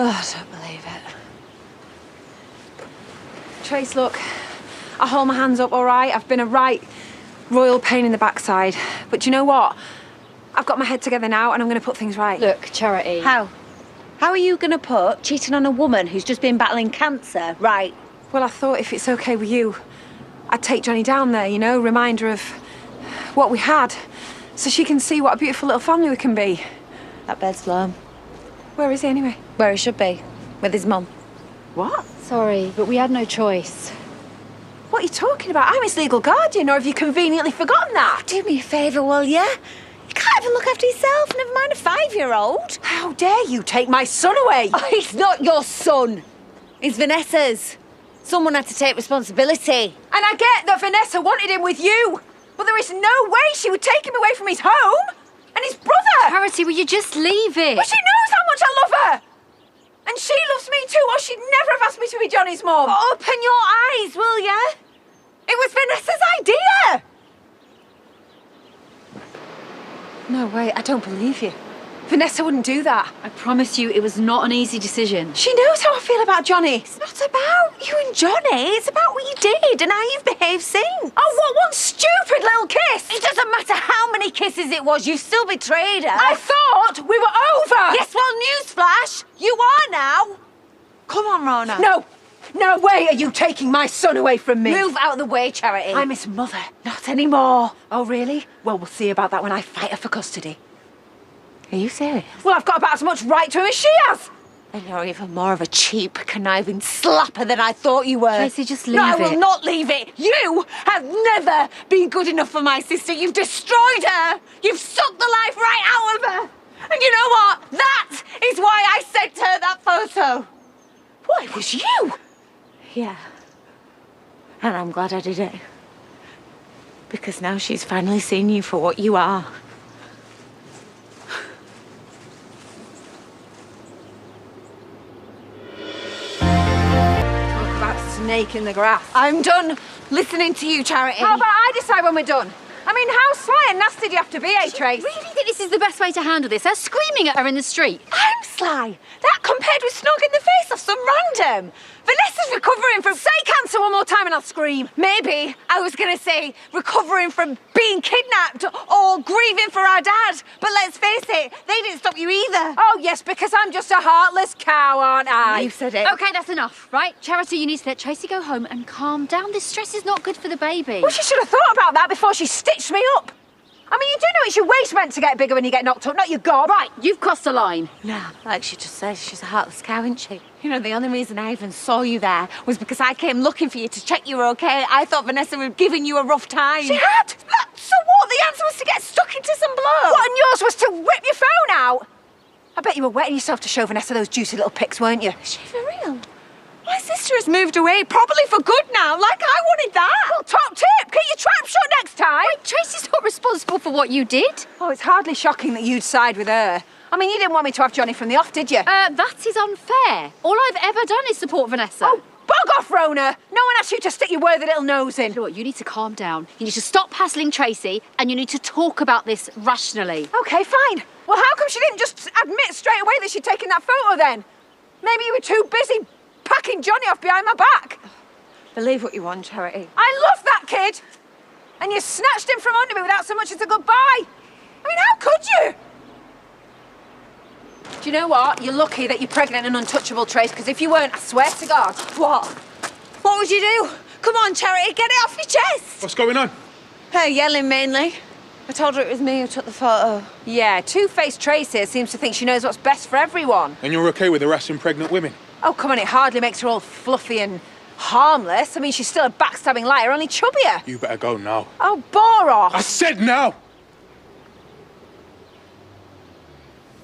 Oh, I don't believe it. Trace, look. I hold my hands up, all right? I've been a right royal pain in the backside. But do you know what? I've got my head together now and I'm going to put things right. Look, Charity. How? How are you going to put cheating on a woman who's just been battling cancer right? Well, I thought if it's okay with you, I'd take Johnny down there, you know, reminder of what we had, so she can see what a beautiful little family we can be. That bed's warm. Where is he anyway? Where he should be, with his mum. What? Sorry, but we had no choice. What are you talking about? I'm his legal guardian, or have you conveniently forgotten that? Do me a favour, will ya? You can't even look after yourself, never mind a 5-year-old. How dare you take my son away? Oh, he's not your son. He's Vanessa's. Someone had to take responsibility. And I get that Vanessa wanted him with you, but there is no way she would take him away from his home and his brother. Charity, will you just leave it? But she knows how much I love her. And she loves me too, or she'd never have asked me to be Johnny's mum. Open your eyes, will ya? It was Vanessa's idea. No way, I don't believe you. Vanessa wouldn't do that. I promise you it was not an easy decision. She knows how I feel about Johnny. It's not about you and Johnny. It's about what you did and how you've behaved since. Oh, what one stupid little kiss! It doesn't matter how many kisses it was, you still betrayed her. I thought we were over! Yes, well, newsflash, you are now. Come on, Rona. No way are you taking my son away from me. Move out of the way, Charity. I'm his mother. Not anymore. Oh, really? Well, we'll see about that when I fight her for custody. Are you serious? Well, I've got about as much right to him as she has. And you're even more of a cheap, conniving slapper than I thought you were. Tracy, just leave No, I it. will not leave it. You have never been good enough for my sister. You've destroyed her. You've sucked the life right out of her. And you know what? That is why I sent her that photo. What, it was you? Yeah. And I'm glad I did it. Because now she's finally seen you for what you are. Talk about a snake in the grass. I'm done listening to you, Charity. How about I decide when we're done? I mean, how sly and nasty do you have to be, Trace? Really think this is the best way to handle this? Her screaming at her in the street. I'm sly. That compared with snogging the face of some random. Vanessa's recovering from... Say cancer one more time and I'll scream. Maybe I was going to say recovering from being kidnapped or grieving for our dad. But let's face it, they didn't stop you either. Oh, yes, because I'm just a heartless cow, aren't I? You said it. Okay, that's enough, right? Charity, you need to let Tracy go home and calm down. This stress is not good for the baby. Well, she should have thought about that before she stitched me up. I mean, you do know it's your waist meant to get bigger when you get knocked up, not your gob. Right, you've crossed the line. No, like she just said, she's a heartless cow, isn't she? You know, the only reason I even saw you there was because I came looking for you to check you were okay. I thought Vanessa was giving you a rough time. She had? So what? The answer was to get stuck into some blow. What, and yours was to whip your phone out? I bet you were wetting yourself to show Vanessa those juicy little pics, weren't you? Is she for real? My sister has moved away, probably for good now, like I wanted that. Well, top tip, keep your trap shut next time. Wait, Tracy's not responsible for what you did. Oh, it's hardly shocking that you'd side with her. I mean, you didn't want me to have Johnny from the off, did you? That is unfair. All I've ever done is support Vanessa. Oh, bog off, Rona. No one asked you to stick your worthy little nose in. You know what, you need to calm down. You need to stop hassling Tracy and you need to talk about this rationally. Okay, fine. Well, how come she didn't just admit straight away that she'd taken that photo then? Maybe you were too busy packing Johnny off behind my back. Believe what you want, Charity. I love that kid. And you snatched him from under me without so much as a goodbye. I mean, how could you? Do you know what? You're lucky that you're pregnant and untouchable, Trace, because if you weren't, I swear to God. What? What would you do? Come on, Charity, get it off your chest. What's going on? Her yelling mainly. I told her it was me who took the photo. Yeah, two-faced Trace here seems to think she knows what's best for everyone. And you're okay with harassing pregnant women? Oh, come on, it hardly makes her all fluffy and harmless. I mean, she's still a backstabbing liar, only chubbier. You better go now. Oh, bore off. I said now!